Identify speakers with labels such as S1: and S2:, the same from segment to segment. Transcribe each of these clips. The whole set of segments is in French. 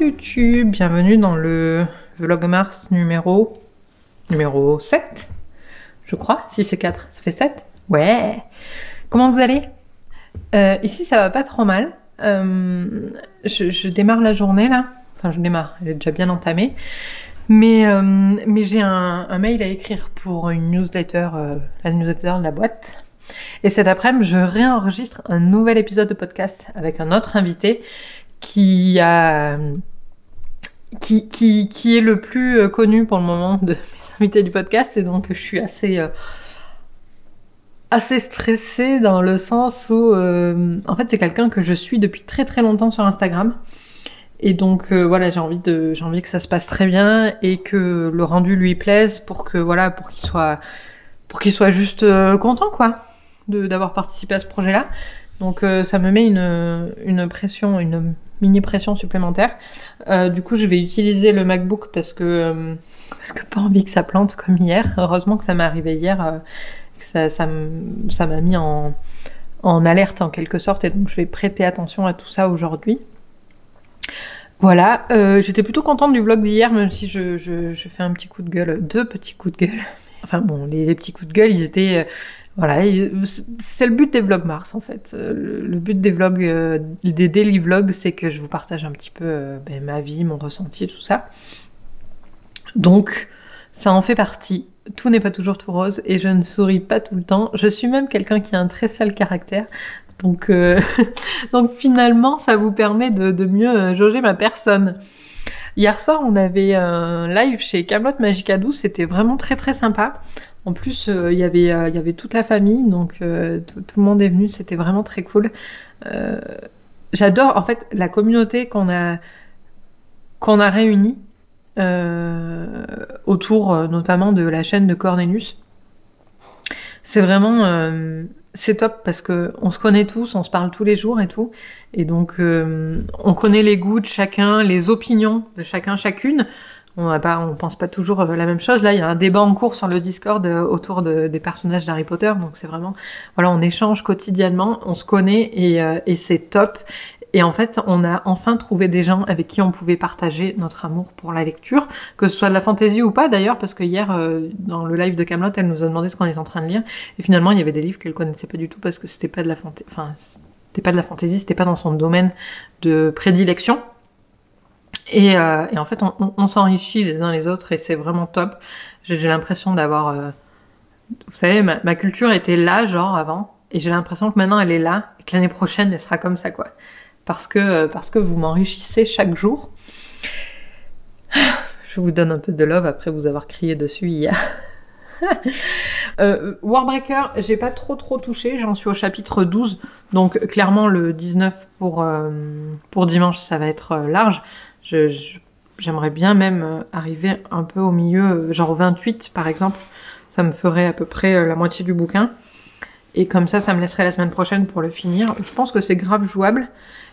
S1: YouTube, bienvenue dans le Vlogmas numéro 7, je crois. Si c'est 4, ça fait 7. Ouais. Comment vous allez? Ici ça va pas trop mal. Je démarre la journée là. Enfin je démarre, elle est déjà bien entamée. Mais j'ai un mail à écrire pour une newsletter, la newsletter de la boîte. Et cet après-midi, je réenregistre un nouvel épisode de podcast avec un autre invité qui est le plus connu pour le moment de mes invités du podcast. Et donc, je suis assez stressée dans le sens où, en fait, c'est quelqu'un que je suis depuis très très longtemps sur Instagram. Et donc voilà, j'ai envie que ça se passe très bien et que le rendu lui plaise pour qu'il soit juste content quoi d'avoir participé à ce projet-là. Donc ça me met une pression, une mini pression supplémentaire. Du coup, je vais utiliser le MacBook parce que pas envie que ça plante comme hier. Heureusement que ça m'est arrivé hier, que ça m'a mis en alerte en quelque sorte, et donc je vais prêter attention à tout ça aujourd'hui. Voilà, j'étais plutôt contente du vlog d'hier, même si je fais un petit coup de gueule, 2 petits coups de gueule. Enfin bon, les petits coups de gueule, ils étaient... voilà, c'est le but des vlogs Mars en fait. Le but des vlogs, des daily vlogs, c'est que je vous partage un petit peu ma vie, mon ressenti et tout ça. Donc, ça en fait partie. Tout n'est pas toujours tout rose et je ne souris pas tout le temps. Je suis même quelqu'un qui a un très sale caractère. Donc, donc finalement, ça vous permet de mieux jauger ma personne. Hier soir, on avait un live chez Camelot Magica 12, c'était vraiment très très sympa. En plus, il y avait toute la famille, donc tout le monde est venu, c'était vraiment très cool. J'adore en fait la communauté qu'on a réunie autour notamment de la chaîne de Cornelius. C'est vraiment... c'est top parce que on se connaît tous, on se parle tous les jours et tout. Et donc, on connaît les goûts de chacun, les opinions de chacun, chacune. On pense pas toujours la même chose. Là, il y a un débat en cours sur le Discord autour des personnages d'Harry Potter. Donc, c'est vraiment... Voilà, on échange quotidiennement, on se connaît et c'est top. Et en fait, on a enfin trouvé des gens avec qui on pouvait partager notre amour pour la lecture, que ce soit de la fantasy ou pas d'ailleurs, parce que hier, dans le live de Camelot, elle nous a demandé ce qu'on est en train de lire, et finalement, il y avait des livres qu'elle connaissait pas du tout, parce que c'était pas de la fantasy, c'était pas dans son domaine de prédilection. Et en fait, on s'enrichit les uns les autres, et c'est vraiment top. J'ai l'impression d'avoir... vous savez, ma culture était là, genre, avant, et j'ai l'impression que maintenant, elle est là, et que l'année prochaine, elle sera comme ça, quoi. Parce que vous m'enrichissez chaque jour. Je vous donne un peu de love après vous avoir crié dessus hier. Warbreaker, j'ai pas trop touché, j'en suis au chapitre 12, donc clairement le 19 pour dimanche ça va être large. J'aimerais bien même arriver un peu au milieu, genre au 28 par exemple, ça me ferait à peu près la moitié du bouquin. Et comme ça me laisserait la semaine prochaine pour le finir. Je pense que c'est grave jouable.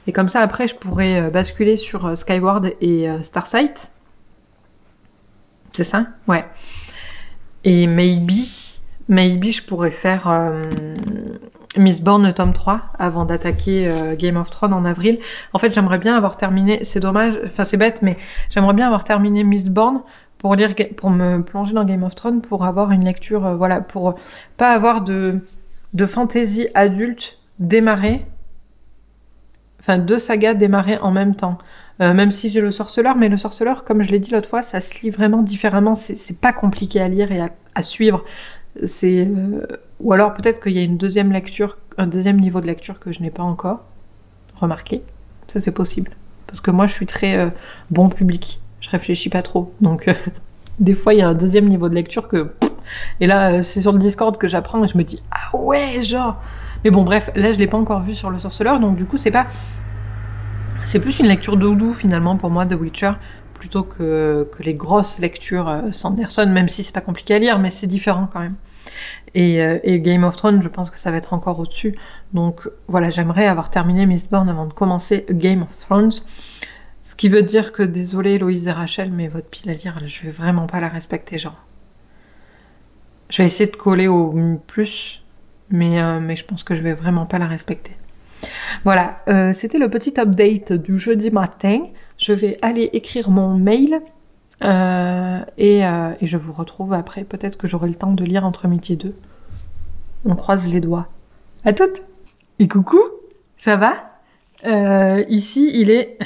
S1: Et comme ça, après, je pourrais basculer sur Skyward et Starsight. C'est ça? Ouais. Et maybe, je pourrais faire Mistborn tome 3 avant d'attaquer Game of Thrones en avril. En fait, j'aimerais bien avoir terminé... C'est dommage, enfin c'est bête, mais j'aimerais bien avoir terminé Mistborn pour me plonger dans Game of Thrones, pour avoir une lecture... voilà, pour pas avoir de fantasy adulte démarrer. Enfin, 2 sagas démarrer en même temps. Même si j'ai le Sorceleur, mais le Sorceleur, comme je l'ai dit l'autre fois, ça se lit vraiment différemment. C'est pas compliqué à lire et à suivre. Ou alors peut-être qu'il y a une deuxième lecture, un deuxième niveau de lecture que je n'ai pas encore remarqué. Ça, c'est possible. Parce que moi, je suis très bon public. Je réfléchis pas trop. Donc, des fois, il y a un deuxième niveau de lecture que... Et là, c'est sur le Discord que j'apprends et je me dis « Ah ouais, genre !» Mais bon, bref, là, je l'ai pas encore vu sur le Sorceleur, donc du coup, c'est plus une lecture doudou, finalement, pour moi, de Witcher, plutôt que les grosses lectures Sanderson, même si c'est pas compliqué à lire, mais c'est différent quand même. Et Game of Thrones, je pense que ça va être encore au-dessus. Donc, voilà, j'aimerais avoir terminé Mistborn avant de commencer Game of Thrones. Ce qui veut dire que, désolé Loïse et Rachel, mais votre pile à lire, je vais vraiment pas la respecter, genre. Je vais essayer de coller au plus... Mais je pense que je vais vraiment pas la respecter. Voilà, c'était le petit update du jeudi matin. je vais aller écrire mon mail et je vous retrouve après. Peut-être que j'aurai le temps de lire entre midi et 2. On croise les doigts. À toutes. Et coucou, ça va? Ici, il est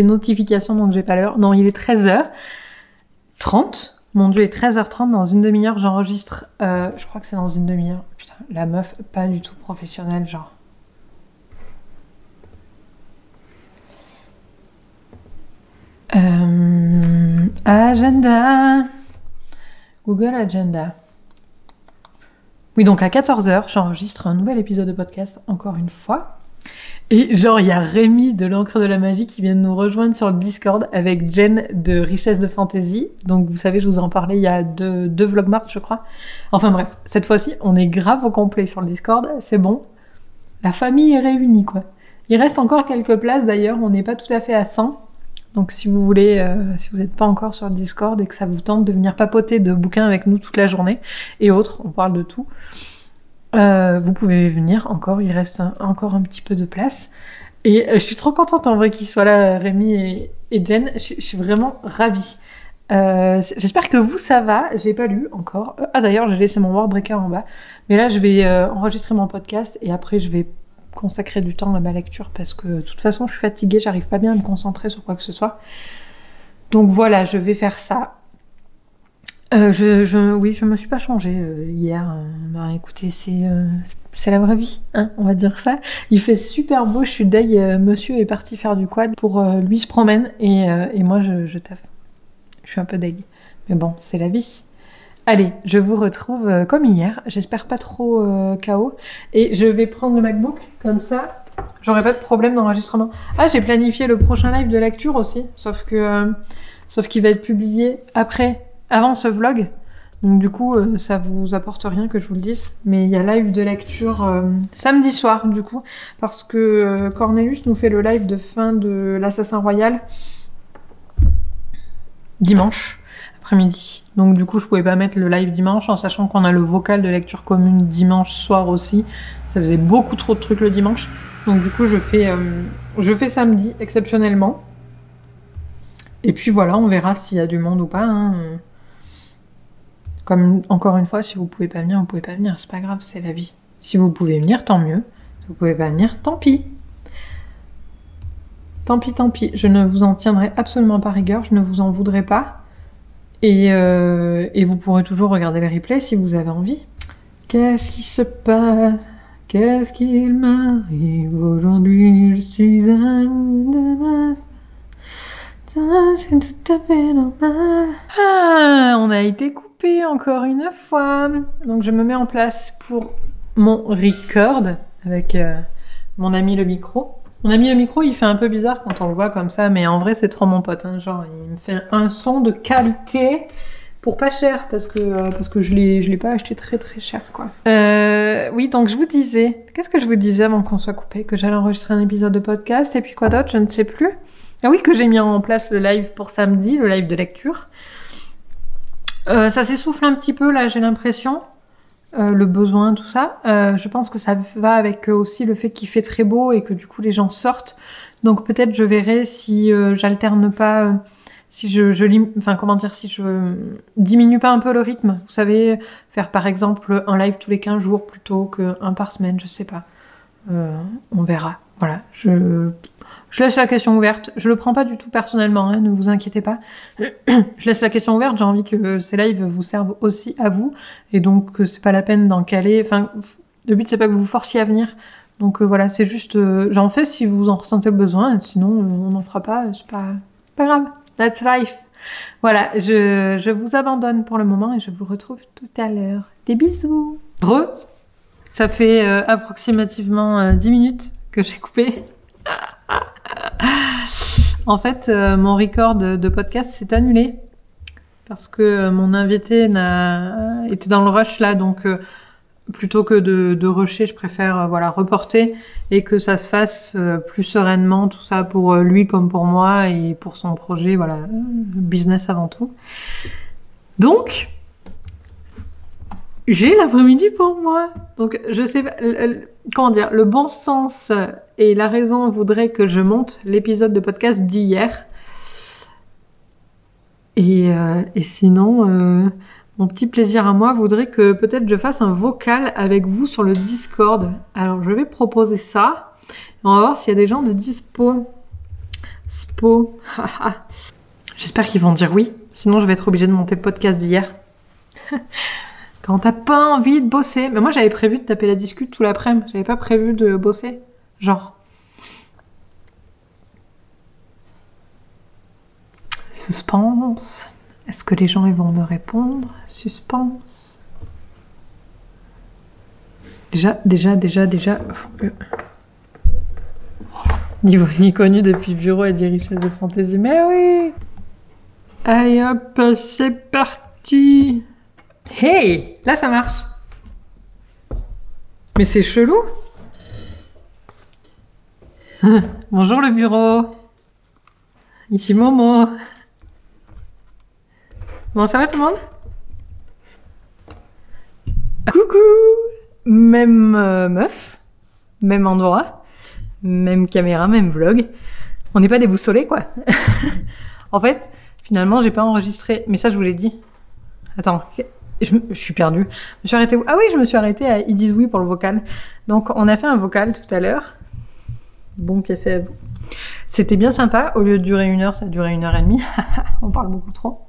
S1: notification, donc j'ai pas l'heure. Non, il est 13h30. Mon Dieu, il est 13h30. Dans une demi-heure, j'enregistre. Je crois que c'est dans une demi-heure. Putain, la meuf, pas du tout professionnelle, genre. Agenda. Google Agenda. Oui, donc à 14h, j'enregistre un nouvel épisode de podcast, encore une fois. Et genre, il y a Rémi de l'Encre de la Magie qui vient de nous rejoindre sur le Discord avec Jen de Richesse de Fantaisie. Donc vous savez, je vous en parlais il y a deux Vlogmart, je crois. Enfin bref, cette fois-ci, on est grave au complet sur le Discord, c'est bon. La famille est réunie, quoi. Il reste encore quelques places d'ailleurs, on n'est pas tout à fait à 100. Donc si vous voulez, si vous n'êtes pas encore sur le Discord et que ça vous tente de venir papoter de bouquins avec nous toute la journée, et autres, on parle de tout, vous pouvez venir encore, il reste encore un petit peu de place. Et je suis trop contente en vrai qu'ils soient là, Rémi et Jen, je suis vraiment ravie. J'espère que vous ça va, j'ai pas lu encore. Ah d'ailleurs j'ai laissé mon Wordbreaker en bas, mais là je vais enregistrer mon podcast et après je vais consacrer du temps à ma lecture parce que de toute façon je suis fatiguée, j'arrive pas bien à me concentrer sur quoi que ce soit. Donc voilà, je vais faire ça. Oui, je me suis pas changée hier. Bah écoutez, c'est la vraie vie, hein, on va dire ça. Il fait super beau, je suis deg. Monsieur est parti faire du quad pour lui se promène et moi je taffe. Je suis un peu deg, mais bon, c'est la vie. Allez, je vous retrouve comme hier. J'espère pas trop KO. Et je vais prendre le MacBook, comme ça, j'aurai pas de problème d'enregistrement. Ah, j'ai planifié le prochain live de lecture aussi, sauf qu'il va être publié avant ce vlog. Donc du coup, ça vous apporte rien que je vous le dise. Mais il y a live de lecture samedi soir, du coup, parce que Cornelius nous fait le live de fin de l'Assassin Royal dimanche après-midi. Donc du coup, je pouvais pas mettre le live dimanche en sachant qu'on a le vocal de lecture commune dimanche soir aussi. Ça faisait beaucoup trop de trucs le dimanche. Donc du coup, je fais samedi exceptionnellement. Et puis voilà, on verra s'il y a du monde ou pas. Hein. Comme encore une fois, si vous pouvez pas venir, vous pouvez pas venir. C'est pas grave, c'est la vie. Si vous pouvez venir, tant mieux. Si vous pouvez pas venir, tant pis. Tant pis, tant pis. Je ne vous en tiendrai absolument pas rigueur. Je ne vous en voudrais pas. Et vous pourrez toujours regarder les replays si vous avez envie. Qu'est-ce qui se passe? Qu'est-ce qu'il m'arrive aujourd'hui? Je suis un c'est tout à fait normal. Ah, on a été coupé encore une fois. Donc je me mets en place pour mon record avec mon ami le micro. Mon ami le micro, il fait un peu bizarre quand on le voit comme ça, mais en vrai c'est trop mon pote. Hein. Genre, il me fait un son de qualité pour pas cher parce que je l'ai pas acheté très très cher quoi. Oui, donc je vous disais, qu'est-ce que je vous disais avant qu'on soit coupé? Que j'allais enregistrer un épisode de podcast et puis quoi d'autre, je ne sais plus. Ah oui, que j'ai mis en place le live pour samedi, le live de lecture. Ça s'essouffle un petit peu là, j'ai l'impression. Le besoin, tout ça. Je pense que ça va avec aussi le fait qu'il fait très beau et que du coup les gens sortent. Donc peut-être je verrai si j'alterne pas, si si je diminue pas un peu le rythme. Vous savez, faire par exemple un live tous les 15 jours plutôt qu'un par semaine, je sais pas. On verra. Voilà, je laisse la question ouverte. Je le prends pas du tout personnellement, hein, ne vous inquiétez pas. Je laisse la question ouverte, j'ai envie que ces lives vous servent aussi à vous. Et donc, c'est pas la peine d'en caler. Enfin, le but, c'est pas que vous vous forciez à venir. Donc voilà, c'est juste... j'en fais si vous en ressentez le besoin. Sinon, on n'en fera pas. C'est pas grave. That's life. Voilà, je vous abandonne pour le moment et je vous retrouve tout à l'heure. Des bisous. Ça fait approximativement 10 minutes que j'ai coupé. En fait, mon record de podcast s'est annulé parce que mon invité était dans le rush là, donc plutôt que de rusher, je préfère reporter et que ça se fasse plus sereinement, tout ça pour lui comme pour moi et pour son projet, business avant tout. Donc, j'ai l'après-midi pour moi. Donc, je sais pas, comment dire, le bon sens et la raison voudrait que je monte l'épisode de podcast d'hier. Et sinon, mon petit plaisir à moi voudrait que peut-être je fasse un vocal avec vous sur le Discord. Alors je vais proposer ça. On va voir s'il y a des gens de dispo. J'espère qu'ils vont dire oui. Sinon je vais être obligée de monter le podcast d'hier. Quand t'as pas envie de bosser. Mais moi j'avais prévu de taper la discute tout l'après-midi. J'avais pas prévu de bosser. Genre. Suspense. Est-ce que les gens ils vont me répondre? Suspense. Déjà. Niveau ni connu depuis bureau et des richesses de fantaisie. Mais oui! Allez hop, c'est parti! Hey! Là ça marche! Mais c'est chelou! Bonjour le bureau! Ici Momo! Bon, ça va tout le monde? Coucou! Même meuf, même endroit, même caméra, même vlog. On n'est pas déboussolés, quoi. En fait, finalement, j'ai pas enregistré. Mais ça, je vous l'ai dit. Attends, je suis perdue. Je me suis arrêtée où? Ah oui, je me suis arrêtée à Ils disent oui pour le vocal. Donc, on a fait un vocal tout à l'heure. Bon café à vous. C'était bien sympa. Au lieu de durer 1 heure, ça a duré 1h30. On parle beaucoup trop.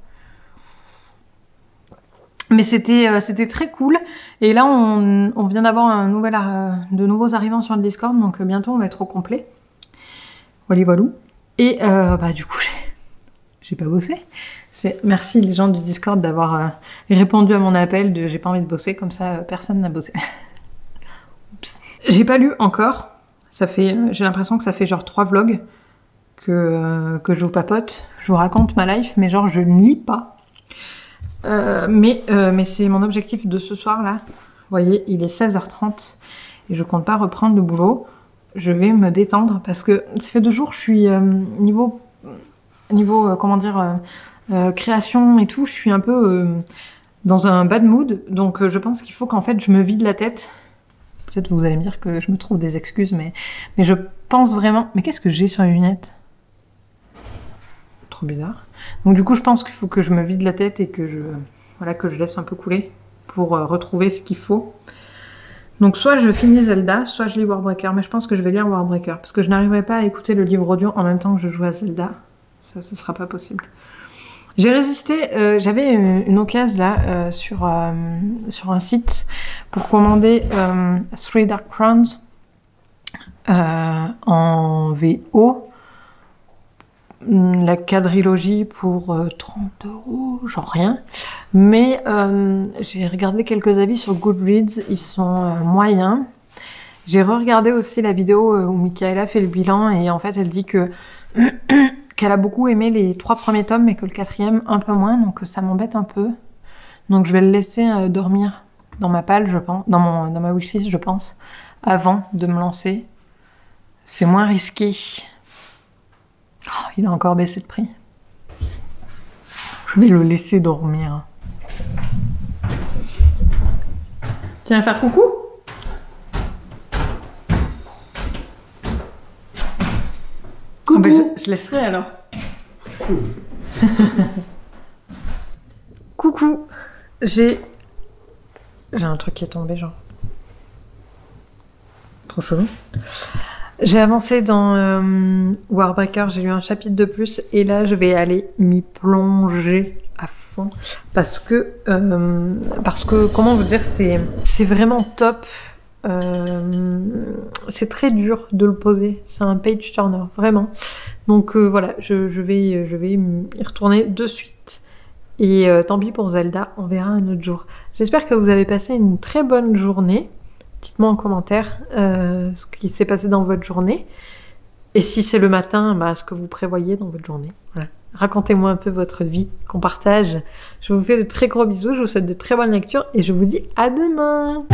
S1: Mais c'était très cool. Et là, on vient d'avoir de nouveaux arrivants sur le Discord. Donc bientôt, on va être au complet. Voilà, voilà. Et bah du coup, j'ai pas bossé. Merci les gens du Discord d'avoir répondu à mon appel de j'ai pas envie de bosser. Comme ça, personne n'a bossé. Oups. J'ai pas lu encore. J'ai l'impression que ça fait genre 3 vlogs que je vous papote. Je vous raconte ma life, mais genre je ne lis pas. Mais c'est mon objectif de ce soir là. Vous voyez, il est 16h30 et je compte pas reprendre le boulot. Je vais me détendre parce que ça fait 2 jours je suis niveau comment dire création et tout, je suis un peu dans un bad mood. Donc je pense qu'il faut qu'en fait je me vide la tête. Peut-être vous allez me dire que je me trouve des excuses, mais je pense vraiment. Mais qu'est-ce que j'ai sur les lunettes? Trop bizarre. Donc du coup, je pense qu'il faut que je me vide la tête et que je laisse un peu couler pour retrouver ce qu'il faut. Donc soit je finis Zelda, soit je lis Warbreaker. Mais je pense que je vais lire Warbreaker parce que je n'arriverai pas à écouter le livre audio en même temps que je joue à Zelda. Ça, ce sera pas possible. J'ai résisté. J'avais une occasion là sur un site pour commander Three Dark Crowns en VO. La quadrilogie pour 30 €, genre rien. Mais j'ai regardé quelques avis sur Goodreads, ils sont moyens. J'ai re-regardé aussi la vidéo où Michaela fait le bilan et en fait elle dit que qu'elle a beaucoup aimé les 3 premiers tomes mais que le 4e un peu moins, donc ça m'embête un peu. Donc je vais le laisser dormir dans ma palle, je pense, dans ma wishlist, je pense, avant de me lancer. C'est moins risqué. Oh, il a encore baissé de prix. Je vais le laisser dormir. Tu viens faire coucou? Coucou. Ah ben je laisserai alors. Coucou. J'ai un truc qui est tombé genre. Trop chelou. J'ai avancé dans Warbreaker, j'ai lu un chapitre de plus et là je vais aller m'y plonger à fond parce que comment vous dire, c'est vraiment top. C'est très dur de le poser, c'est un page turner vraiment. Donc voilà, je vais y retourner de suite. Et tant pis pour Zelda, on verra un autre jour. J'espère que vous avez passé une très bonne journée. Dites-moi en commentaire ce qui s'est passé dans votre journée. Et si c'est le matin, bah, ce que vous prévoyez dans votre journée. Voilà. Racontez-moi un peu votre vie, qu'on partage. Je vous fais de très gros bisous, je vous souhaite de très bonnes lectures et je vous dis à demain.